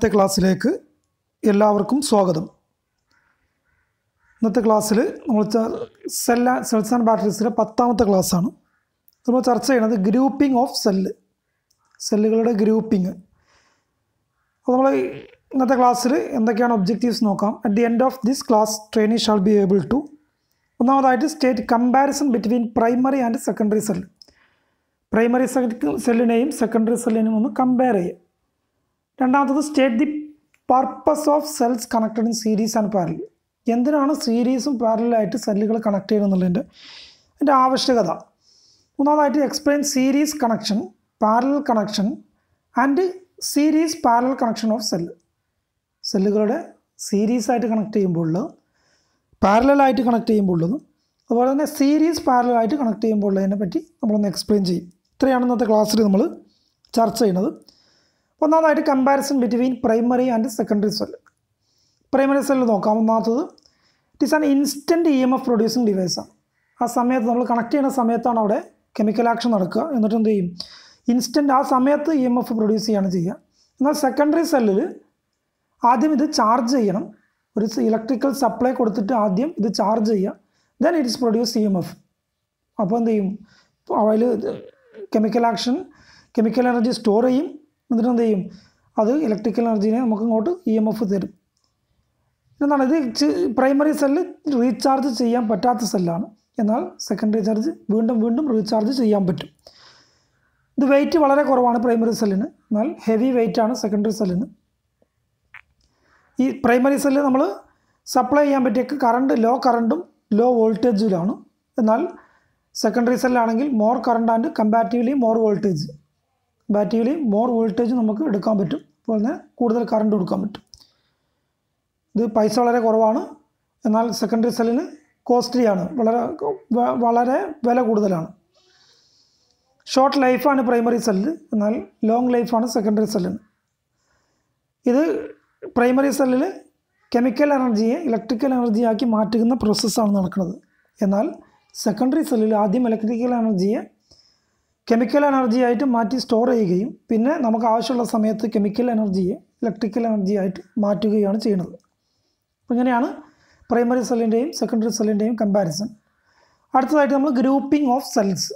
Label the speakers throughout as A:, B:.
A: ഇന്നത്തെ ക്ലാസ്സിലേക്ക് എല്ലാവർക്കും സ്വാഗതം. ഇന്നത്തെ ക്ലാസ്സിൽ നമ്മൾ സെൽസ് ആൻഡ് ബാറ്ററീസിലെ 10ാമത്തെ ക്ലാസ്സാണ്. നമ്മൾ ചർച്ച ചെയ്യുന്നത് ഗ്രൂപ്പിംഗ് ഓഫ് സെല്ലുകളുടെ ഗ്രൂപ്പിംഗ്. അപ്പോൾ നമ്മൾ ഇന്നത്തെ ക്ലാസ്സിൽ എന്തൊക്കെയാണ് ഒബ്ജക്റ്റീവ്സ് നോക്കാം. At the end of this class trainee shall be able to ഒന്നാമതായിട്ട് state comparison between primary and secondary cell. Primary സെല്ലിനെയും സെക്കൻഡറി സെല്ലിനെയും ഒന്ന് കമ്പയർ ചെയ്യുക. രണ്ടാമത്തത് state the purpose of cells connected in series and parallel. എന്തിനാണ് സീരീസും പാരലായിട്ട് സെല്ലുകൾ കണക്ട് ചെയ്യുന്നത് അതിൻ്റെ ആവശ്യകത. മൂന്നാമതായിട്ട് explain series connection, parallel connection and series parallel connection of സെല്ലുകളുടെ സീരീസായിട്ട് കണക്ട് ചെയ്യുമ്പോൾ പാരലായിട്ട് കണക്ട് ചെയ്യുമ്പോഴുള്ളതും അതുപോലെ തന്നെ സീരീസ് പാരലായിട്ട് കണക്ട് ചെയ്യുമ്പോഴുള്ളതിനെ പറ്റി നമ്മളൊന്ന് എക്സ്പ്ലെയിൻ ചെയ്യും. ഇത്രയാണ് ഇന്നത്തെ ക്ലാസ്സിൽ നമ്മൾ ചർച്ച ചെയ്യുന്നത്. ഒന്നാമതായിട്ട് comparison between primary and secondary cell. Primary cell നോക്കാം. ഒന്നാമത്തത് it is an instant EMF producing ഡിവൈസാണ്. ആ സമയത്ത് നമ്മൾ കണക്ട് ചെയ്യുന്ന സമയത്താണ് അവിടെ കെമിക്കൽ ആക്ഷൻ നടക്കുക. എന്നിട്ട് എന്ത് ചെയ്യും, ഇൻസ്റ്റൻറ്റ് ആ സമയത്ത് EMF പ്രൊഡ്യൂസ് ചെയ്യുകയാണ് ചെയ്യുക. എന്നാൽ സെക്കൻഡറി സെല്ലിൽ ആദ്യം ഇത് ചാർജ് ചെയ്യണം. ഒരു ഇലക്ട്രിക്കൽ സപ്ലൈ കൊടുത്തിട്ട് ആദ്യം ഇത് ചാർജ് ചെയ്യുക, then it is produce EMF. അപ്പോൾ എന്ത് ചെയ്യും, അതിൽ കെമിക്കൽ എനർജി സ്റ്റോർ ചെയ്യും. എന്നിട്ട് എന്ത് ചെയ്യും, അത് ഇലക്ട്രിക്കൽ എനർജീനെ നമുക്ക് ഇങ്ങോട്ട് EMF തരും. എന്താണ് ഇത് പ്രൈമറി സെല്ല് റീചാർജ് ചെയ്യാൻ പറ്റാത്ത സെല്ലാണ്. എന്നാൽ സെക്കൻഡറി ചാർജ് വീണ്ടും റീചാർജ് ചെയ്യാൻ പറ്റും. ഇത് വെയിറ്റ് വളരെ കുറവാണ് പ്രൈമറി സെല്ലിന്, എന്നാൽ ഹെവി വെയിറ്റാണ് സെക്കൻഡറി സെല്ലിന്. ഈ പ്രൈമറി സെല്ല് നമ്മൾ സപ്ലൈ ചെയ്യാൻ പറ്റിയ കറണ്ട് ലോ കറണ്ടും ലോ വോൾട്ടേജിലാണ്. എന്നാൽ സെക്കൻഡറി സെല്ലാണെങ്കിൽ more current and comparatively more voltage നമുക്ക് എടുക്കാൻ പറ്റും. അതുപോലെ തന്നെ കൂടുതൽ കറണ്ട് കൊടുക്കാൻ പറ്റും. ഇത് പൈസ വളരെ കുറവാണ്. എന്നാൽ സെക്കൻഡറി സെല്ലിന് കോസ്റ്റ്ലിയാണ്, വളരെ വില കൂടുതലാണ്. ഷോർട്ട് ലൈഫാണ് പ്രൈമറി സെല്ല്, എന്നാൽ ലോങ് ലൈഫാണ് സെക്കൻഡറി സെല്ലിന്. ഇത് പ്രൈമറി സെല്ലിൽ കെമിക്കൽ എനർജിയെ ഇലക്ട്രിക്കൽ എനർജിയാക്കി മാറ്റുന്ന പ്രോസസ്സാണ് നടക്കുന്നത്. എന്നാൽ സെക്കൻഡറി സെല്ലിൽ ആദ്യം ഇലക്ട്രിക്കൽ എനർജിയെ കെമിക്കൽ എനർജിയായിട്ട് മാറ്റി സ്റ്റോർ ചെയ്യുകയും പിന്നെ നമുക്ക് ആവശ്യമുള്ള സമയത്ത് കെമിക്കൽ എനർജിയെ ഇലക്ട്രിക്കൽ എനർജിയായിട്ട് മാറ്റുകയാണ് ചെയ്യുന്നത്. അപ്പോൾ ഇങ്ങനെയാണ് പ്രൈമറി സെല്ലിൻ്റെയും സെക്കൻഡറി സെല്ലിൻ്റെയും കമ്പാരിസൺ. അടുത്തതായിട്ട് നമ്മൾ ഗ്രൂപ്പിംഗ് ഓഫ് സെൽസ്.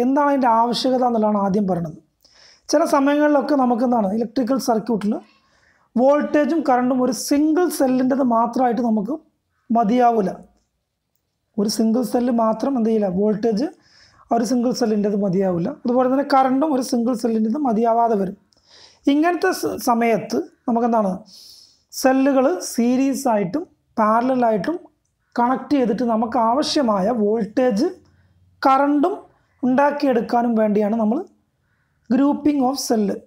A: എന്താണ് അതിൻ്റെ ആവശ്യകത എന്നുള്ളതാണ് ആദ്യം പറയുന്നത്. ചില സമയങ്ങളിലൊക്കെ നമുക്ക് എന്താണ് ഇലക്ട്രിക്കൽ സർക്യൂട്ടിൽ വോൾട്ടേജും കറണ്ടും ഒരു സിംഗിൾ സെല്ലിൻ്റെത് മാത്രമായിട്ട് നമുക്ക് മതിയാവില്ല. ഒരു സിംഗിൾ സെല്ല് മാത്രം എന്ത് ചെയ്യില്ല, വോൾട്ടേജ് ഒരു സിംഗിൾ സെല്ലിൻ്റെത് മതിയാവില്ല. അതുപോലെ തന്നെ കറണ്ടും ഒരു സിംഗിൾ സെല്ലിൻ്റെത് മതിയാവാതെ വരും. ഇങ്ങനത്തെ സമയത്ത് നമുക്കെന്താണ് സെല്ലുകൾ സീരീസായിട്ടും പാരലായിട്ടും കണക്ട് ചെയ്തിട്ട് നമുക്ക് ആവശ്യമായ വോൾട്ടേജ് കറണ്ടും ഉണ്ടാക്കിയെടുക്കാനും വേണ്ടിയാണ് നമ്മൾ ഗ്രൂപ്പിംഗ് ഓഫ് സെല്ല്.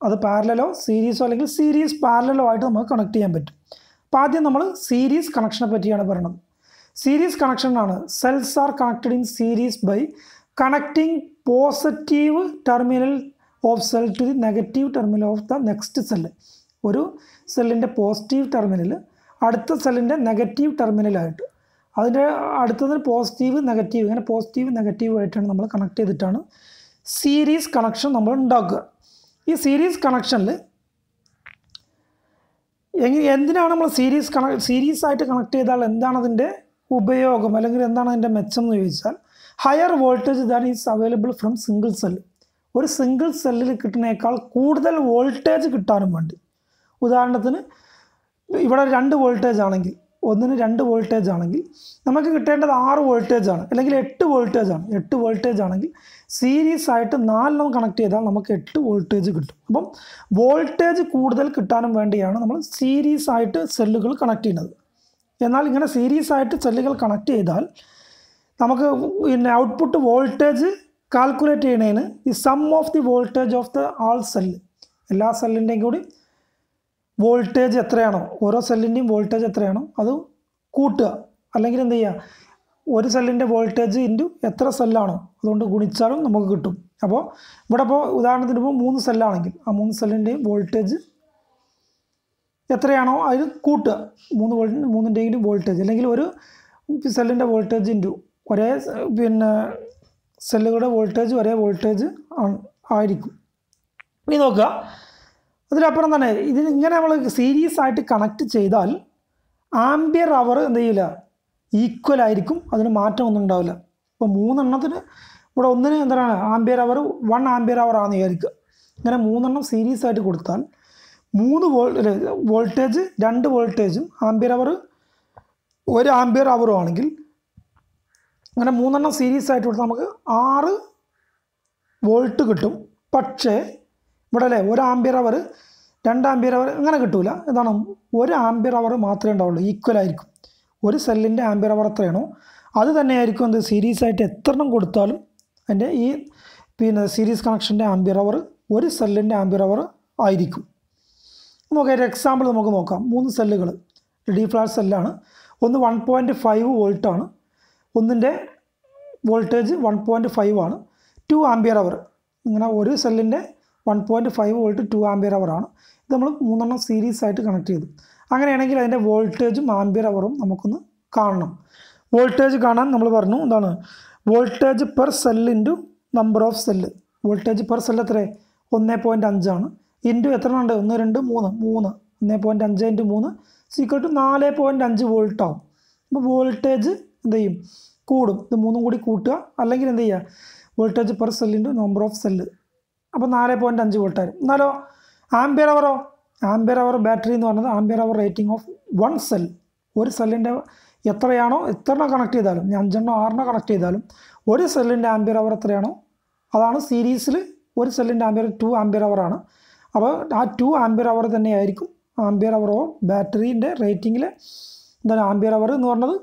A: അത് പാരലലോ സീരീസോ അല്ലെങ്കിൽ സീരീസ് പാരലലോ ആയിട്ട് നമുക്ക് കണക്ട് ചെയ്യാൻ പറ്റും. അപ്പോൾ ആദ്യം നമ്മൾ സീരീസ് കണക്ഷനെ പറ്റിയാണ് പറയുന്നത്. സീരീസ് കണക്ഷനാണ് cells are connected in series by connecting positive terminal of cell to the negative terminal of the next cell. ഒരു സെല്ലിൻ്റെ പോസിറ്റീവ് ടെർമിനൽ അടുത്ത സെല്ലിൻ്റെ നെഗറ്റീവ് ടെർമിനലായിട്ട്, അതിൻ്റെ അടുത്തതിന് പോസിറ്റീവ് നെഗറ്റീവ്, ഇങ്ങനെ പോസിറ്റീവ് നെഗറ്റീവ് ആയിട്ടാണ് നമ്മൾ കണക്ട് ചെയ്തിട്ടാണ് സീരീസ് കണക്ഷൻ നമ്മൾ ഉണ്ടാക്കുക. ഈ സീരീസ് കണക്ഷനിൽ എന്തിനാണ് നമ്മൾ സീരീസായിട്ട് കണക്ട് ചെയ്താൽ എന്താണ് അതിൻ്റെ ഉപയോഗം അല്ലെങ്കിൽ എന്താണ് അതിൻ്റെ മെച്ചം എന്ന് ചോദിച്ചാൽ, higher voltage than is available from single cell. ഒരു സിംഗിൾ സെല്ലിൽ കിട്ടുന്നതിനേക്കാൾ കൂടുതൽ വോൾട്ടേജ് കിട്ടാനും വേണ്ടി. ഉദാഹരണത്തിന് ഇവിടെ 2 വോൾട്ടേജ് ആണെങ്കിൽ, ഒന്നിന് 2 വോൾട്ടേജ് ആണെങ്കിൽ നമുക്ക് കിട്ടേണ്ടത് 6 വോൾട്ടേജാണ് അല്ലെങ്കിൽ 8 വോൾട്ടേജാണ്. 8 വോൾട്ടേജ് ആണെങ്കിൽ സീരീസായിട്ട് 4 കണക്ട് ചെയ്താൽ നമുക്ക് 8 വോൾട്ടേജ് കിട്ടും. അപ്പം വോൾട്ടേജ് കൂടുതൽ കിട്ടാനും വേണ്ടിയാണ് നമ്മൾ സീരീസായിട്ട് സെല്ലുകൾ കണക്ട് ചെയ്യുന്നത്. എന്നാൽ ഇങ്ങനെ സീരീസായിട്ട് സെല്ലുകൾ കണക്ട് ചെയ്താൽ നമുക്ക് പിന്നെ ഔട്ട്പുട്ട് വോൾട്ടേജ് കാൽക്കുലേറ്റ് ചെയ്യുന്നതിന് ഈ sum of the voltage of the all cell, എല്ലാ സെല്ലിൻ്റെയും കൂടി വോൾട്ടേജ് എത്രയാണോ, ഓരോ സെല്ലിൻ്റെയും വോൾട്ടേജ് എത്രയാണോ അത് കൂട്ടുക. അല്ലെങ്കിൽ എന്ത് ചെയ്യുക, ഒരു സെല്ലിൻ്റെ വോൾട്ടേജ് ഇൻറ്റു എത്ര സെല്ലാണോ അതുകൊണ്ട് ഗുണിച്ചാലും നമുക്ക് കിട്ടും. അപ്പോൾ ഇവിടെ ഉദാഹരണത്തിന് 3 സെല്ലാണെങ്കിൽ ആ 3 സെല്ലിൻ്റെയും വോൾട്ടേജ് എത്രയാണോ അതിൽ കൂട്ടുക. 3ൻ്റെയും വോൾട്ടേജ്, അല്ലെങ്കിൽ ഒരു സെല്ലിൻ്റെ വോൾട്ടേജ് ഇൻറ്റു ഒരേ സെല്ലുകളുടെ വോൾട്ടേജ് ഒരേ വോൾട്ടേജ് ആയിരിക്കും. ഇനി നോക്കുക, അതിലപ്പുറം തന്നെ ഇതിന് ഇങ്ങനെ നമ്മൾ സീരീസ് ആയിട്ട് കണക്ട് ചെയ്താൽ ആംബിയർ അവർ എന്ത് ചെയ്യില്ല, ഈക്വൽ ആയിരിക്കും, അതിന് മാറ്റമൊന്നും ഉണ്ടാവില്ല. ഇപ്പോൾ 3 എണ്ണത്തിന് ഇവിടെ ഒന്നിന് എന്താണ് ആംബിയർ അവർ 1 ആംബിയർ അവർ ആണെന്ന് വിചാരിക്കുക. ഇങ്ങനെ 3 എണ്ണം സീരീസ് ആയിട്ട് കൊടുത്താൽ 3 വോൾട്ടേജ് 2 വോൾട്ടേജും ആംബിയർ അവർ 1 ആംബിയർ അവറും ആണെങ്കിൽ അങ്ങനെ 3 എണ്ണം സീരീസ് ആയിട്ട് കൊടുത്താൽ നമുക്ക് 6 വോൾട്ട് കിട്ടും. പക്ഷേ ഇവിടെ അല്ലേ 1 ആംബിയർ അവർ 2 ആംബിയർ അവർ അങ്ങനെ കിട്ടൂല. എന്താണ് 1 ആംബിയർ അവർ മാത്രമേ ഉണ്ടാവുള്ളൂ, ഈക്വൽ ആയിരിക്കും. ഒരു സെല്ലിൻ്റെ ആംബിയർ അവർ എത്രയാണോ അത് തന്നെയായിരിക്കും എന്ത് സീരീസ് ആയിട്ട് എത്ര എണ്ണം കൊടുത്താലും അതിൻ്റെ ഈ സീരീസ് കണക്ഷൻ്റെ ആംബിയർ അവർ ഒരു സെല്ലിൻ്റെ ആംബിയർ അവർ ആയിരിക്കും. നമുക്ക് ഒരു എക്സാമ്പിൾ നമുക്ക് നോക്കാം. 3 സെല്ലുകൾ ഡി ഫ്ലാറ്റ് സെല്ലാണ്. ഒന്ന് 1.5 വോൾട്ടാണ്, ഒന്നിൻ്റെ വോൾട്ടേജ് 1.5 ആണ്, 2 ആംബിയർ അവർ. ഇങ്ങനെ ഒരു സെല്ലിൻ്റെ 1.5 വോൾട്ട് 2 ആംബിയർ അവർ ആണ്. ഇത് നമ്മൾ 3 എണ്ണം സീരീസ് ആയിട്ട് കണക്ട് ചെയ്തു. അങ്ങനെയാണെങ്കിൽ അതിൻ്റെ വോൾട്ടേജും ആംബിയർ അവറും നമുക്കൊന്ന് കാണണം. വോൾട്ടേജ് കാണാൻ നമ്മൾ പറഞ്ഞു എന്താണ് voltage per cell into number of cell. Voltage per cell എത്ര 1.5 ആണ്. ഇൻറ്റു എത്ര ഉണ്ട് 1 2 3 1.5 ഇൻറ്റു 3 സീക്വൽ ടു 4.5 വോൾട്ട് ആവും. അപ്പോൾ വോൾട്ടേജ് എന്ത് ചെയ്യും കൂടും. ഇത് 3 കൂടി കൂട്ടുക, അല്ലെങ്കിൽ എന്ത് ചെയ്യുക voltage per cell into number of cell. അപ്പോൾ 4.5 വോൾട്ട് ആയിരുന്നു. എന്നാലോ ആംബിയർ അവറോ, ആംബിയർ അവർ ബാറ്ററി എന്ന് പറയുന്നത് ampere hour rating of 1 cell. ഒരു സെല്ലിൻ്റെ എത്രയാണോ എത്രണ്ണം കണക്ട് ചെയ്താലും 5 എണ്ണോ 6 എണ്ണോ കണക്ട് ചെയ്താലും ഒരു സെല്ലിൻ്റെ ആംബിയർ അവർ എത്രയാണോ അതാണ് സീരീസിൽ ഒരു സെല്ലിൻ്റെ ആംബിയർ 2 ആംബിയർ അവർ ആണ്. അപ്പോൾ ആ 2 ആംബിയർ അവർ തന്നെയായിരിക്കും ആംബിയർ അവർ ഓഫ് ബാറ്ററീൻ്റെ റേറ്റിങ്ങിൽ എന്താണ് ആംബിയർ അവർ എന്ന് പറഞ്ഞത്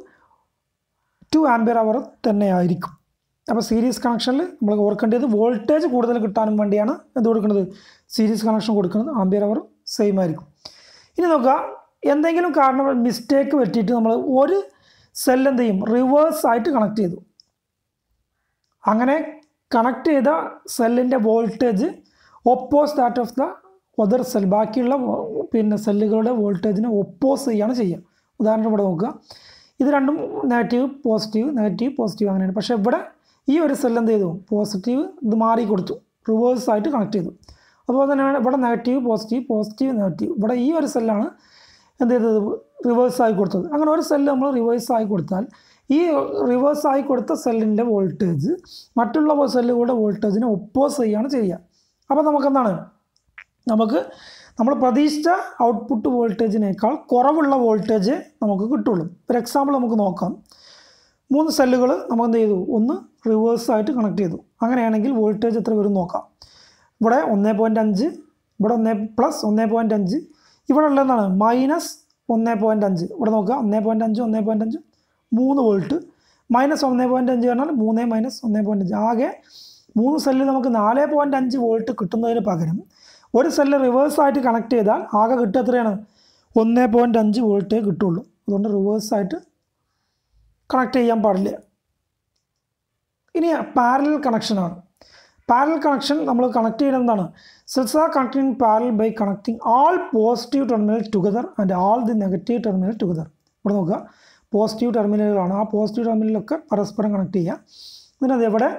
A: 2 ആംബിയർ അവർ തന്നെയായിരിക്കും. അപ്പോൾ സീരീസ് കണക്ഷനിൽ നമ്മൾ ഓർക്കേണ്ടത് വോൾട്ടേജ് കൂടുതൽ കിട്ടാനും വേണ്ടിയാണ് എന്ത് കൊടുക്കുന്നത് സീരീസ് കണക്ഷൻ കൊടുക്കുന്നത്. ആംബിയർ അവർ സെയിം ആയിരിക്കും. ഇനി നോക്കുക, എന്തെങ്കിലും കാരണം മിസ്റ്റേക്ക് പറ്റിയിട്ട് നമ്മൾ ഒരു സെല്ല് എന്ത് ചെയ്യും റിവേഴ്സ് ആയിട്ട് കണക്ട് ചെയ്തു. അങ്ങനെ കണക്ട് ചെയ്ത സെല്ലിൻ്റെ voltage oppose that of the other cell, ബാക്കിയുള്ള സെല്ലുകളുടെ വോൾട്ടേജിനെ ഒപ്പോസ് ചെയ്യാണ് ചെയ്യുക. ഉദാഹരണം ഇവിടെ നോക്കുക, ഇത് രണ്ടും നെഗറ്റീവ് പോസിറ്റീവ് നെഗറ്റീവ് പോസിറ്റീവ് അങ്ങനെയാണ്. പക്ഷേ ഇവിടെ ഈ ഒരു സെൽ എന്ത് ചെയ്തു പോസിറ്റീവ് ഇത് മാറി കൊടുത്തു, റിവേഴ്സ് ആയിട്ട് കണക്ട് ചെയ്തു. അതുപോലെ തന്നെയാണ് ഇവിടെ നെഗറ്റീവ് പോസിറ്റീവ് പോസിറ്റീവ് നെഗറ്റീവ്. ഇവിടെ ഈ ഒരു സെല്ലാണ് എന്ത് ചെയ്തത് റിവേഴ്സ് ആയി കൊടുത്തത്. അങ്ങനെ ഒരു സെല്ല് നമ്മൾ റിവേഴ്സ് ആയി കൊടുത്താൽ ഈ റിവേഴ്സ് ആയി കൊടുത്ത സെല്ലിൻ്റെ വോൾട്ടേജ് മറ്റുള്ള സെല്ലുകളുടെ വോൾട്ടേജിനെ ഒപ്പോസ് ചെയ്യുകയാണ് ചെയ്യുക. അപ്പോൾ നമുക്കെന്താണ് നമ്മൾ പ്രതീക്ഷിച്ച ഔട്ട്പുട്ട് വോൾട്ടേജിനേക്കാൾ കുറവുള്ള വോൾട്ടേജ് നമുക്ക് കിട്ടുള്ളൂ. ഒരു എക്സാമ്പിൾ നമുക്ക് നോക്കാം. 3 സെല്ലുകൾ നമ്മൾ എന്ത് ചെയ്തു ഒന്ന് റിവേഴ്സ് ആയിട്ട് കണക്ട് ചെയ്തു. അങ്ങനെയാണെങ്കിൽ വോൾട്ടേജ് എത്ര വരും നോക്കാം. ഇവിടെ 1.5, ഇവിടെ 1 പ്ലസ് 1.5, ഇവിടെ ഉള്ള എന്താണ് -1.5. ഇവിടെ നോക്കുക 1.5 1.5 3 വോൾട്ട് മൈനസ് 1.5 പറഞ്ഞാൽ 3 മൈനസ് 1.5. ആകെ 3 സെല്ല് നമുക്ക് 4.5 വോൾട്ട് കിട്ടുന്നതിന് പകരം ഒരു സെല്ല് റിവേഴ്സ് ആയിട്ട് കണക്ട് ചെയ്താൽ ആകെ കിട്ടുക എത്രയാണ് 1.5 വോൾട്ടേ കിട്ടുള്ളൂ. അതുകൊണ്ട് റിവേഴ്സ് ആയിട്ട് കണക്ട് ചെയ്യാൻ പാടില്ല. ഇനി പാരലൽ കണക്ഷനാണ്. പാരലൽ കണക്ഷൻ നമ്മൾ കണക്ട് ചെയ്യുന്നത് എന്താണ് cells are connect in parallel by connecting all positive terminal together and all the negative terminal together. ഇവിടെ നോക്കുക പോസിറ്റീവ് ടെർമിനലുകളാണ്, ആ പോസിറ്റീവ് ടെർമിനലൊക്കെ പരസ്പരം കണക്ട് ചെയ്യുക. എന്നിട്ട് അതേപോലെ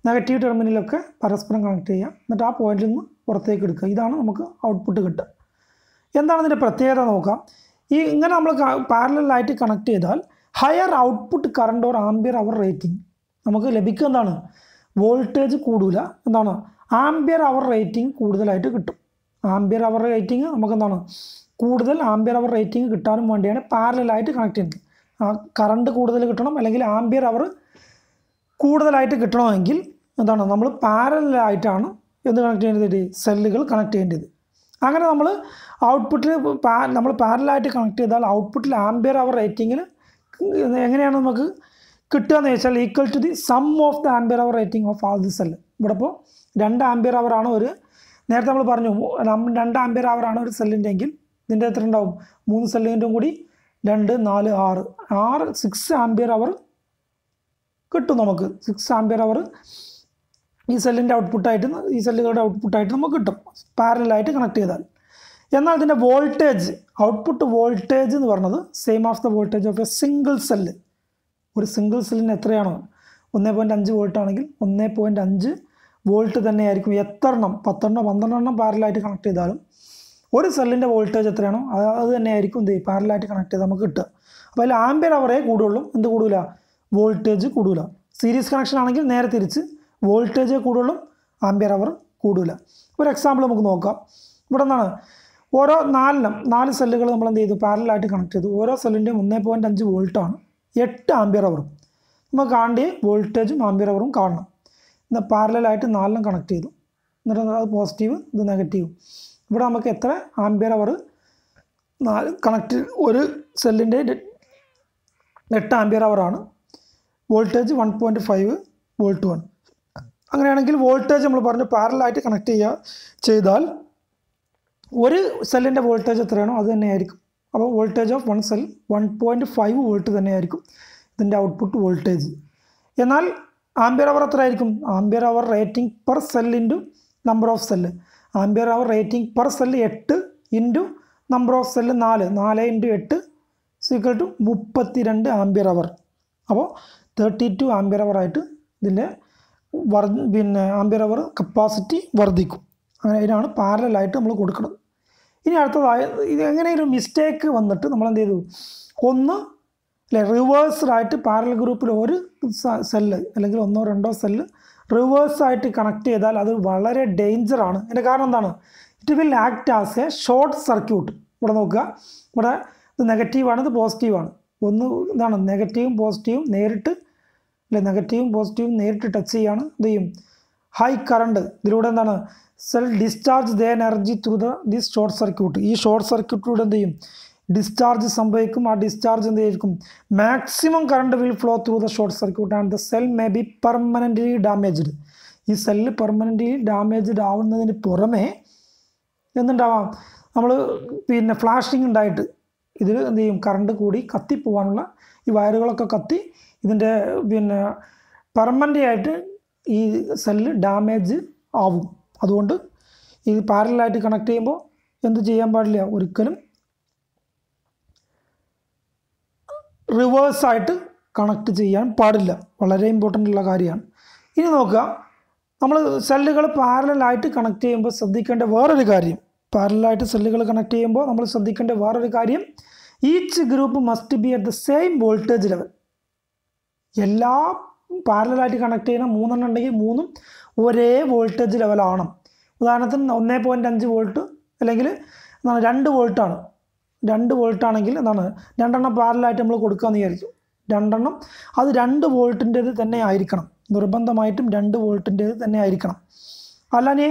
A: നെഗറ്റീവ് ടെർമിനലൊക്കെ പരസ്പരം കണക്ട് ചെയ്യുക. എന്നിട്ട് ആ പോയിന്റിൽ നിന്ന് പുറത്തേക്ക് എടുക്കുക. ഇതാണ് നമുക്ക് ഔട്ട്പുട്ട് കിട്ടുക. എന്താണ് ഇതിൻ്റെ പ്രത്യേകത നോക്കാം. ഇങ്ങനെ നമ്മൾ പാരലലായിട്ട് കണക്ട് ചെയ്താൽ higher output current or ampere hour rating നമുക്ക് ലഭിക്കുക എന്താണ് വോൾട്ടേജ് കൂടില്ല, എന്താണ് ആംബിയർ അവർ റേറ്റിംഗ് കൂടുതലായിട്ട് കിട്ടും. ആംബിയർ അവർ റേറ്റിംഗ് നമുക്ക് എന്താണ് കൂടുതൽ ആംബിയർ അവർ റേറ്റിംഗ് കിട്ടാനും വേണ്ടിയാണ് പാരലലായിട്ട് കണക്ട് ചെയ്യുന്നത്. കറണ്ട് കൂടുതൽ കിട്ടണം അല്ലെങ്കിൽ ആംബിയർ അവർ കൂടുതലായിട്ട് കിട്ടണമെങ്കിൽ എന്താണ് നമ്മൾ പാരലലായിട്ടാണ് എന്ത് കണക്ട് ചെയ്യേണ്ടത് സെല്ലുകൾ കണക്ട് ചെയ്യേണ്ടത്. അങ്ങനെ നമ്മൾ ഔട്ട്പുട്ടിൽ നമ്മൾ പാരലലായിട്ട് കണക്ട് ചെയ്താൽ ഔട്ട്പുട്ടിൽ ആംബിയർ അവർ റേറ്റിങ്ങിൽ എങ്ങനെയാണ് നമുക്ക് കിട്ടുക എന്ന് വെച്ചാൽ equal to the sum of the ampere hour rating of all the cell. ഇവിടെ ഇപ്പോൾ 2 ആംബിയർ അവർ ആണ് നേരത്തെ നമ്മൾ പറഞ്ഞു 2 ആംബിയർ അവർ ആണ് ഒരു സെല്ലിൻ്റെ എങ്കിൽ ഇതിൻ്റെ എത്ര ഉണ്ടാവും 3 സെല്ലിൻ്റെ കൂടി 2 4 6 6 ആംബിയർ അവർ കിട്ടും നമുക്ക്. 6 ആംബിയർ അവർ ഈ സെല്ലിൻ്റെ ഔട്ട്പുട്ടായിട്ട് ഈ സെല്ലുകളുടെ ഔട്ട്പുട്ടായിട്ട് നമുക്ക് കിട്ടും പാരലലായിട്ട് കണക്ട് ചെയ്താൽ. എന്നാൽ ഇതിൻ്റെ വോൾട്ടേജ് ഔട്ട്പുട്ട് വോൾട്ടേജ് എന്ന് പറഞ്ഞത് same of the voltage of a single cell. ഒരു സിംഗിൾ സെല്ലിന് എത്രയാണോ 1.5 വോൾട്ട് ആണെങ്കിൽ 1.5 വോൾട്ട് തന്നെയായിരിക്കും എത്ര എണ്ണം 10 എണ്ണം 12 എണ്ണം പാരലായിട്ട് കണക്ട് ചെയ്താലും ഒരു സെല്ലിൻ്റെ വോൾട്ടേജ് എത്രയാണോ അത് തന്നെയായിരിക്കും എന്ത് പാരലായിട്ട് കണക്ട് ചെയ്ത് നമുക്ക് കിട്ടുക. അപ്പോൾ അതിൽ ആംപിയർ അവറേ കൂടുള്ളൂ, എന്ത് കൂടില്ല, വോൾട്ടേജ് കൂടില്ല. സീരീസ് കണക്ഷൻ ആണെങ്കിൽ നേരെ തിരിച്ച് വോൾട്ടേജ് കൂടുള്ളൂ, ആംപിയർ അവർ കൂടില്ല. ഒരു എക്സാമ്പിൾ നമുക്ക് നോക്കാം. ഇവിടെ നിന്നാണ് ഓരോ 4 സെല്ലുകൾ നമ്മൾ എന്ത് ചെയ്തു, പാരലായിട്ട് കണക്ട് ചെയ്തു. ഓരോ സെല്ലിൻ്റെയും 1.5 വോൾട്ടാണ്, 8 ആംപിയർ അവറും. നമുക്ക് കാണേണ്ട വോൾട്ടേജും ആംപിയർ അവറും കാണണം. എന്നാൽ പാരലായിട്ട് 4 കണക്ട് ചെയ്തു. എന്നിട്ട് അത് പോസിറ്റീവ്, ഇത് നെഗറ്റീവ്. ഇവിടെ നമുക്ക് എത്ര ആംപിയർ അവർ 4 കണക്ട്, ഒരു സെല്ലിൻ്റെ 8 ആംപിയർ അവറാണ്. വോൾട്ടേജ് 1.5 വോൾട്ട് ആണ്. അങ്ങനെയാണെങ്കിൽ വോൾട്ടേജ് നമ്മൾ പറഞ്ഞു പാരലായിട്ട് കണക്ട് ചെയ്താൽ ഒരു സെല്ലിൻ്റെ വോൾട്ടേജ് എത്രയാണോ അത് തന്നെയായിരിക്കും. അപ്പോൾ voltage of one cell 1.5 volt തന്നെയായിരിക്കും ഇതിൻ്റെ ഔട്ട്പുട്ട് വോൾട്ടേജ്. എന്നാൽ ആംപിയർ അവർ എത്ര ആയിരിക്കും, ampere hour rating per cell into number of cell. Ampere hour rating per cell 8 into number of cell 4 into 8 equal to 32 ampere hour. അപ്പോൾ 32 ampere അവർ ആയിട്ട് ഇതിൻ്റെ ampere അവർ capacity വർദ്ധിക്കും. അങ്ങനെ ഇതിനാണ് പാരലായിട്ട് നമ്മൾ കൊടുക്കുന്നത്. ഇനി അടുത്തതായി ഇത് എങ്ങനെയൊരു മിസ്റ്റേക്ക് വന്നിട്ട് നമ്മൾ എന്ത് ചെയ്തു, ഒന്ന് റിവേഴ്സ്ഡായിട്ട് പാരലൽ ഗ്രൂപ്പിൽ ഒരു സെല്ല് അല്ലെങ്കിൽ 1-2 സെല്ല് റിവേഴ്സായിട്ട് കണക്ട് ചെയ്താൽ അത് വളരെ ഡേഞ്ചറാണ്. അതിൻ്റെ കാരണം എന്താണ്, it will act as A short circuit. ഇവിടെ നോക്കുക, ഇവിടെ ഇത് നെഗറ്റീവാണ്, ഇത് പോസിറ്റീവാണ്. ഒന്ന് ഇതാണ് നെഗറ്റീവും പോസിറ്റീവും നേരിട്ട് നെഗറ്റീവും പോസിറ്റീവും നേരിട്ട് ടച്ച് ചെയ്യാണ്. എന്ത് ചെയ്യും, ഹൈ കറണ്ട് ഇതിലൂടെ എന്താണ് cell discharge the energy through this short circuit. ഈ ഷോർട്ട് സർക്യൂട്ടിലൂടെ എന്ത് ചെയ്യും, ഡിസ്ചാർജ് സംഭവിക്കും. ആ ഡിസ്ചാർജ് എന്ത് ചെയ്യും, maximum current will flow through the short circuit and the cell may be permanently damaged. ഈ സെല്ല് പെർമനൻ്റ്ലി ഡാമേജ്ഡ് ആവുന്നതിന് പുറമേ എന്തുണ്ടാവാം, നമ്മൾ ഫ്ലാഷിങ് ഉണ്ടായിട്ട് ഇതിൽ എന്ത് ചെയ്യും, കറണ്ട് കൂടി കത്തിപ്പോവാനുള്ള ഈ വയറുകളൊക്കെ കത്തി ഇതിൻ്റെ പെർമനൻ്റ് ആയിട്ട് ഈ സെല്ല് ഡാമേജ് ആവും. അതുകൊണ്ട് ഇത് പാരലായിട്ട് കണക്ട് ചെയ്യുമ്പോൾ എന്ത് ചെയ്യാൻ പാടില്ല, ഒരിക്കലും റിവേഴ്സായിട്ട് കണക്ട് ചെയ്യാൻ പാടില്ല. വളരെ ഇമ്പോർട്ടൻ്റ് ഉള്ള കാര്യമാണ്. ഇനി നോക്കുക, നമ്മൾ സെല്ലുകൾ പാരലായിട്ട് കണക്ട് ചെയ്യുമ്പോൾ ശ്രദ്ധിക്കേണ്ട വേറൊരു കാര്യം, പാരലായിട്ട് സെല്ലുകൾ കണക്ട് ചെയ്യുമ്പോൾ നമ്മൾ ശ്രദ്ധിക്കേണ്ട വേറൊരു കാര്യം, each group must be at the same voltage level. എല്ലാ പാരലായിട്ട് കണക്ട് ചെയ്യുന്ന 3 ഉണ്ടെങ്കിൽ 3 ഒരേ വോൾട്ടേജ് ലെവലാണ്. ഉദാഹരണത്തിന് 1.5 വോൾട്ട് അല്ലെങ്കിൽ 2 വോൾട്ടാണ്. 2 വോൾട്ടാണെങ്കിൽ എന്താണ്, 2 പാരലായിട്ട് നമ്മൾ കൊടുക്കുകയെന്ന് വിചാരിച്ചു. 2 അത് 2 വോൾട്ടിൻ്റേത് തന്നെ ആയിരിക്കണം, നിർബന്ധമായിട്ടും 2 വോൾട്ടിൻ്റേത് തന്നെ ആയിരിക്കണം. അല്ലാതെ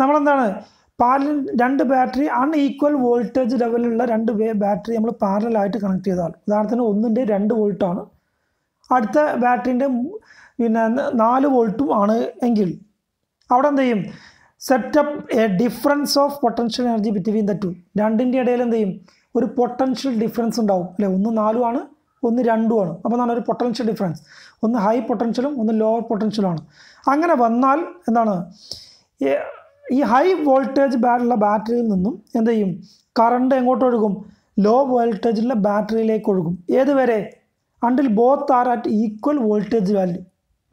A: നമ്മളെന്താണ്, 2 ബാറ്ററി അൺഈക്വൽ വോൾട്ടേജ് ലെവലുള്ള 2 ബാറ്ററി നമ്മൾ പാരലായിട്ട് കണക്ട് ചെയ്താൽ, ഉദാഹരണത്തിന് 1ൻ്റെ 2 വോൾട്ടാണ്, അടുത്ത ബാറ്ററിൻ്റെ 4 വോൾട്ടും ആണ് എങ്കിൽ അവിടെ എന്ത് ചെയ്യും, set up a difference of potential energy between the two. 2ൻ്റെ ഇടയിൽ എന്ത് ചെയ്യും, ഒരു പൊട്ടൻഷ്യൽ ഡിഫറൻസ് ഉണ്ടാവും അല്ലേ. 1 4 ആണ്, 1 2 ആണ്. അപ്പോൾ എന്താണ് ഒരു പൊട്ടൻഷ്യൽ ഡിഫറൻസ്, ഒന്ന് ഹൈ പൊട്ടൻഷ്യലും ഒന്ന് ലോവർ പൊട്ടൻഷ്യലുമാണ്. അങ്ങനെ വന്നാൽ എന്താണ്, ഈ ഹൈ വോൾട്ടേജ് ഉള്ള ബാറ്ററിയിൽ നിന്നും എന്ത് ചെയ്യും, കറണ്ട് എങ്ങോട്ട് ഒഴുകും, ലോ വോൾട്ടേജുള്ള ബാറ്ററിയിലേക്ക് ഒഴുകും. ഏതുവരെ, until both are at equal voltage value.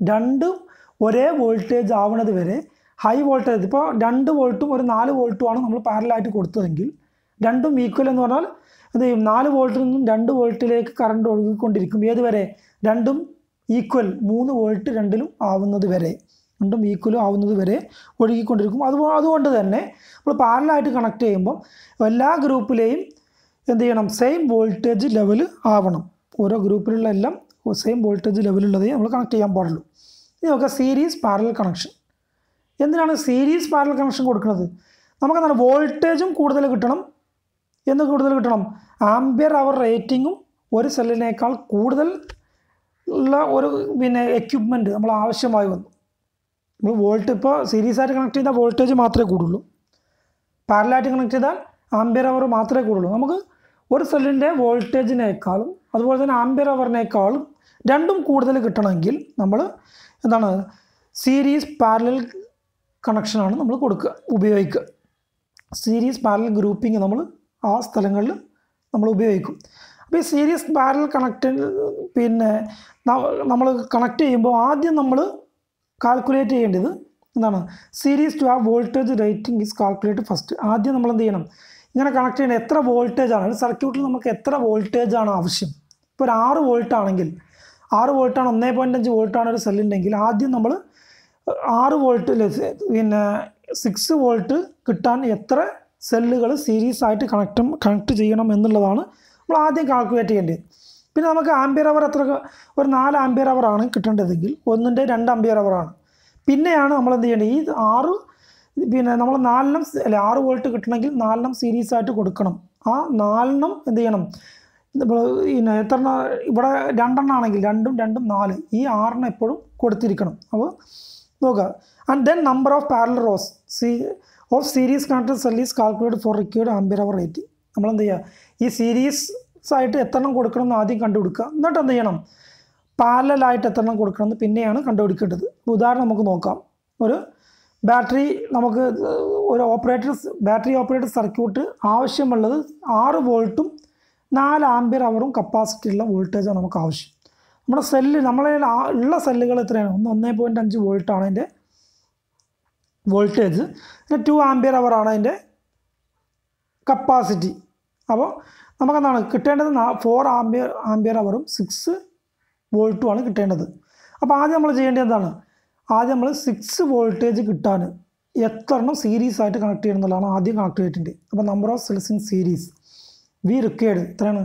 A: 2 ഒരേ വോൾട്ടേജ് ആവണത് വരെ ഹൈ വോൾട്ടേജ്, ഇപ്പോൾ 2 വോൾട്ടും ഒരു 4 വോൾട്ടുമാണ് നമ്മൾ പാരലായിട്ട് കൊടുത്തതെങ്കിൽ 2ഉം ഈക്വൽ എന്ന് പറഞ്ഞാൽ എന്ത് ചെയ്യും, 4 വോൾട്ടിൽ നിന്നും 2 വോൾട്ടിലേക്ക് കറണ്ട് ഒഴുകിക്കൊണ്ടിരിക്കും. ഏതുവരെ, 2ഉം ഈക്വൽ 3 വോൾട്ട് 2ലും ആവുന്നത് വരെ, 2ഉം ഈക്വലും ആവുന്നത് വരെ ഒഴുകിക്കൊണ്ടിരിക്കും. അതുകൊണ്ട് തന്നെ നമ്മൾ പാരലായിട്ട് കണക്ട് ചെയ്യുമ്പോൾ എല്ലാ ഗ്രൂപ്പിലെയും എന്ത് ചെയ്യണം, സെയിം വോൾട്ടേജ് ലെവൽ ആവണം. ഓരോ ഗ്രൂപ്പിലുള്ള എല്ലാം സെയിം വോൾട്ടേജ് ലെവലുള്ളതേ നമ്മൾ കണക്ട് ചെയ്യാൻ പാടുള്ളൂ. ഇനി നോക്കുക, സീരീസ് പാരലൽ കണക്ഷൻ. എന്തിനാണ് സീരീസ് പാരലൽ കണക്ഷൻ കൊടുക്കുന്നത്, നമുക്കെന്താണ് വോൾട്ടേജും കൂടുതൽ കിട്ടണം. എന്ത് കൂടുതൽ കിട്ടണം, ആംപിയർ അവർ റേറ്റിങ്ങും ഒരു സെല്ലിനേക്കാൾ കൂടുതൽ ഉള്ള ഒരു എക്യുപ്മെൻറ്റ് നമ്മൾ ആവശ്യമായി വന്നു. നമ്മൾ വോൾട്ട് ഇപ്പോൾ സീരീസ് ആയിട്ട് കണക്ട് ചെയ്താൽ വോൾട്ടേജ് മാത്രമേ കൂടുള്ളൂ, പാരലായിട്ട് കണക്ട് ചെയ്താൽ ആംപിയർ അവർ മാത്രമേ കൂടുള്ളൂ. നമുക്ക് ഒരു സെല്ലിൻ്റെ വോൾട്ടേജിനേക്കാളും അതുപോലെ തന്നെ ആംപിയർ അവറിനേക്കാളും 2ഉം കൂടുതൽ കിട്ടണമെങ്കിൽ നമ്മൾ എന്താണ്, സീരീസ് പാരലൽ കണക്ഷനാണ് നമ്മൾ ഉപയോഗിക്കുക. സീരീസ് പാരലൽ ഗ്രൂപ്പിംഗ് നമ്മൾ ആ സ്ഥലങ്ങളിൽ നമ്മൾ ഉപയോഗിക്കും. അപ്പോൾ ഈ സീരീസ് പാരലൽ നമ്മൾ കണക്ട് ചെയ്യുമ്പോൾ ആദ്യം നമ്മൾ കാൽക്കുലേറ്റ് ചെയ്യേണ്ടത് എന്താണ്, സീരീസ് ടു ആ voltage rating is calculate first. ആദ്യം നമ്മൾ എന്ത് ചെയ്യണം, ഇങ്ങനെ കണക്ട് ചെയ്യേണ്ട എത്ര വോൾട്ടേജാണ് ഒരു സർക്യൂട്ടിൽ നമുക്ക് എത്ര വോൾട്ടേജാണ് ആവശ്യം. ഇപ്പോൾ ഒരു 6 വോൾട്ട് ആണെങ്കിൽ 6 വോൾട്ടാണ് 1.5 വോൾട്ടാണ് ഒരു സെല്ലുണ്ടെങ്കിൽ ആദ്യം നമ്മൾ 6 വോൾട്ട് പിന്നെ 6 വോൾട്ട് കിട്ടാൻ എത്ര സെല്ലുകൾ സീരീസ് ആയിട്ട് കണക്ട് ചെയ്യണം എന്നുള്ളതാണ് നമ്മൾ ആദ്യം കാൽക്കുലേറ്റ് ചെയ്യേണ്ടത്. പിന്നെ നമുക്ക് ആംപിയർ അവർ എത്ര ഒരു 4 ആംപിയർ അവർ ആണ് കിട്ടേണ്ടതെങ്കിൽ 2 ആംപിയർ അവർ ആണ്. പിന്നെയാണ് നമ്മൾ എന്ത് ചെയ്യേണ്ടത് ഈ 6 പിന്നെ നമ്മൾ 4 അല്ലെ 6 വോൾട്ട് കിട്ടണമെങ്കിൽ 4 സീരീസ് ആയിട്ട് കൊടുക്കണം. ആ 4 എന്ത് ചെയ്യണം പിന്നെ എത്ര ഇവിടെ 2 ആണെങ്കിൽ 2 4 ഈ 6 എപ്പോഴും കൊടുത്തിരിക്കണം. അപ്പോൾ നോക്കുക and then number of parallel rose of series connected cell is calculated four required ampere hour rating. നമ്മൾ എന്ത് ചെയ്യുക ഈ സീരീസ് ആയിട്ട് എത്രണ്ണം കൊടുക്കണം എന്ന് ആദ്യം കണ്ടുപിടിക്കുക. എന്നിട്ട് എന്ത് ചെയ്യണം പാരലലായിട്ട് എത്രണ്ണം കൊടുക്കണം എന്ന് പിന്നെയാണ് കണ്ടുപിടിക്കേണ്ടത്. ഉദാഹരണം നമുക്ക് നോക്കാം. ഒരു ബാറ്ററി നമുക്ക് ഒരു ബാറ്ററി ഓപ്പറേറ്റഡ് സർക്യൂട്ട് ആവശ്യമുള്ളത് 6 വോൾട്ടും 4 ആംപിയർ അവറും കപ്പാസിറ്റി ഉള്ള വോൾട്ടേജാണ് നമുക്ക് ആവശ്യം. നമ്മുടെ സെല്ല് നമ്മളെ ഉള്ള സെല്ലുകൾ എത്രയാണ് 1.5 വോൾട്ടാണ് അതിൻ്റെ വോൾട്ടേജ്. പിന്നെ 2 ആംപിയർ അവറാണ് അതിൻ്റെ കപ്പാസിറ്റി. അപ്പോൾ നമുക്കെന്താണ് കിട്ടേണ്ടത് 4 ആംപിയർ അവറും 6 വോൾട്ടുമാണ് കിട്ടേണ്ടത്. അപ്പോൾ ആദ്യം നമ്മൾ ചെയ്യേണ്ടത് എന്താണ് ആദ്യം നമ്മൾ 6 വോൾട്ടേജ് കിട്ടാൻ എത്രണ്ണം സീരീസ് ആയിട്ട് കണക്ട് ചെയ്യണം എന്നുള്ളതാണ് ആദ്യം കണക്ട് ചെയ്തിട്ടുണ്ട്. അപ്പോൾ number of cells in series V required എത്രയാണ്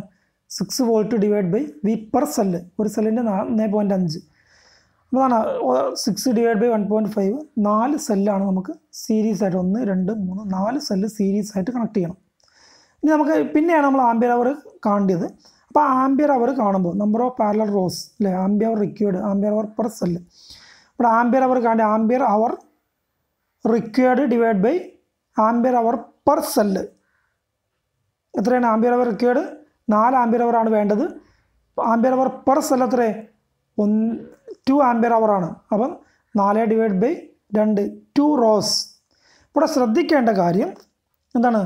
A: 6 volt divide by V per cell. ഒരു സെല്ലിൻ്റെ 1.5 അതാണ് 6 ഡിവൈഡ് ബൈ 1.5 4 സെല്ലാണ് നമുക്ക് സീരീസ് ആയിട്ട് 1 2 3 4 സെല്ല് സീരീസ് ആയിട്ട് കണക്ട് ചെയ്യണം. ഇനി നമുക്ക് പിന്നെയാണ് നമ്മൾ ആംപിയർ അവർ കാണേണ്ടത്. അപ്പോൾ ആംപിയർ അവർ കാണുമ്പോൾ നമ്പർ ഓഫ് പാരലൽ റോസ് അല്ലേ ampere hour required ampere hour per cell. ഇവിടെ ആംപിയർ അവർ കാണേണ്ട ampere hour required divide by ampere hour per cell എത്രയാണ് ആംപിയർ അവർ റിക്വയർഡ് 4 ആംപിയർ അവറാണ് വേണ്ടത്. ആംപിയർ അവർ പെർ സെൽ എത്ര 2 ampere അവറാണ്. അപ്പം 4 divide by 2 2 rose. ഇവിടെ ശ്രദ്ധിക്കേണ്ട കാര്യം എന്താണ്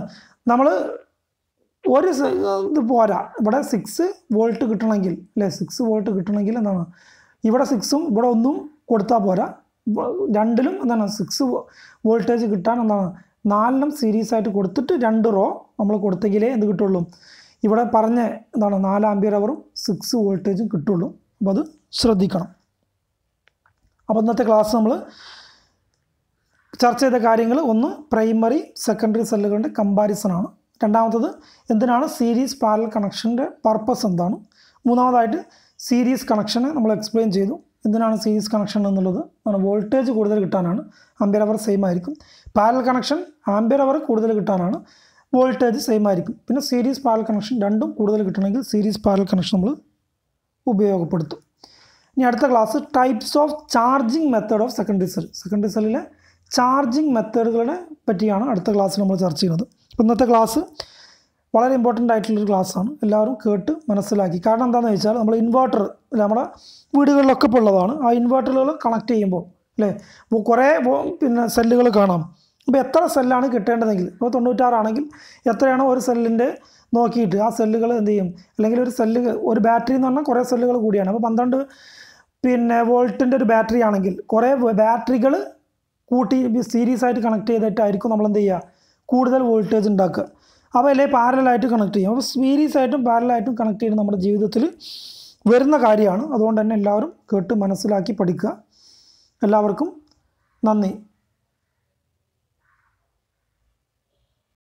A: നമ്മൾ ഒരു ഇത് പോരാ. ഇവിടെ 6 വോൾട്ട് കിട്ടണമെങ്കിൽ അല്ലേ 6 വോൾട്ട് കിട്ടണമെങ്കിൽ എന്താണ് ഇവിടെ 6ഉം ഇവിടെ 1ഉം കൊടുത്താൽ പോരാ. രണ്ടിലും എന്താണ് 6 വോൾട്ടേജ് കിട്ടാൻ എന്താണ് 4 സീരീസ് ആയിട്ട് കൊടുത്തിട്ട് 2 റോ നമ്മൾ കൊടുത്തെങ്കിലേ എന്ത് കിട്ടുള്ളൂ ഇവിടെ പറഞ്ഞ എന്താണ് 4 ആംപിയർ അവറും 6 വോൾട്ടേജും കിട്ടുള്ളൂ. അപ്പോൾ അത് ശ്രദ്ധിക്കണം. അപ്പോൾ ഇന്നത്തെ ക്ലാസ് നമ്മൾ ചർച്ച ചെയ്ത കാര്യങ്ങൾ ഒന്ന് പ്രൈമറി സെക്കൻഡറി സെല്ലുകളുടെ കമ്പാരിസണാണ്. രണ്ടാമത്തത് എന്തിനാണ് സീരീസ് പാരലൽ കണക്ഷൻ്റെ പർപ്പസ് എന്താണ്. മൂന്നാമതായിട്ട് സീരീസ് കണക്ഷനെ നമ്മൾ എക്സ്പ്ലെയിൻ ചെയ്തു. എന്തിനാണ് സീരീസ് കണക്ഷൻ എന്നുള്ളത് വോൾട്ടേജ് കൂടുതൽ കിട്ടാനാണ് ആംപിയർ അവർ സെയിം ആയിരിക്കും. പാരലൽ കണക്ഷൻ ആംപിയർ അവർ കൂടുതൽ കിട്ടാനാണ് വോൾട്ടേജ് സെയിം ആയിരിക്കും. പിന്നെ സീരീസ് പാരലൽ കണക്ഷൻ രണ്ടും കൂടുതൽ കിട്ടണമെങ്കിൽ സീരീസ് പാരലൽ കണക്ഷൻ നമ്മൾ ഉപയോഗപ്പെടുത്തും. ഇനി അടുത്ത class types of charging method of secondary cell. Secondary സെല്ലിലെ ചാർജിങ് മെത്തേഡുകളെ പറ്റിയാണ് അടുത്ത ക്ലാസ്സിൽ നമ്മൾ ചർച്ച ചെയ്യുന്നത്. അപ്പോൾ ഇന്നത്തെ ക്ലാസ് വളരെ ഇമ്പോർട്ടൻ്റ് ആയിട്ടുള്ളൊരു ക്ലാസ്സാണ്. എല്ലാവരും കേട്ട് മനസ്സിലാക്കി. കാരണം എന്താണെന്ന് വെച്ചാൽ നമ്മൾ ഇൻവെർട്ടർ നമ്മുടെ വീടുകളിലൊക്കെ ഇപ്പോൾ ഉള്ളതാണ്. ആ ഇൻവെർട്ടറുകൾ കണക്ട് ചെയ്യുമ്പോൾ അല്ലേ കുറേ പിന്നെ സെല്ലുകൾ കാണാം. അപ്പോൾ എത്ര സെല്ലാണ് കിട്ടേണ്ടതെങ്കിൽ ഇപ്പോൾ 96 ആണെങ്കിൽ എത്രയാണോ ഒരു സെല്ലിൻ്റെ നോക്കിയിട്ട് ആ സെല്ലുകൾ എന്ത് ചെയ്യും. അല്ലെങ്കിൽ ഒരു സെല്ല് ഒരു ബാറ്ററി എന്ന് പറഞ്ഞാൽ കുറേ സെല്ലുകൾ കൂടിയാണ്. അപ്പോൾ 12 പിന്നെ വോൾട്ടിൻ്റെ ഒരു ബാറ്ററി ആണെങ്കിൽ കുറേ ബാറ്ററികൾ കൂട്ടി സീരീസ് ആയിട്ട് കണക്ട് ചെയ്തിട്ടായിരിക്കും നമ്മൾ എന്ത് ചെയ്യുക കൂടുതൽ വോൾട്ടേജ് ഉണ്ടാക്കുക. അപ്പോൾ അല്ലേ പാരലായിട്ട് കണക്ട് ചെയ്യും. അപ്പോൾ സീരീസ് ആയിട്ടും പാരലായിട്ടും കണക്ട് ചെയ്യുന്നത് നമ്മുടെ ജീവിതത്തിൽ വരുന്ന കാര്യമാണ്. അതുകൊണ്ട് തന്നെ എല്ലാവരും കേട്ട് മനസ്സിലാക്കി പഠിക്കുക. എല്ലാവർക്കും നന്ദി.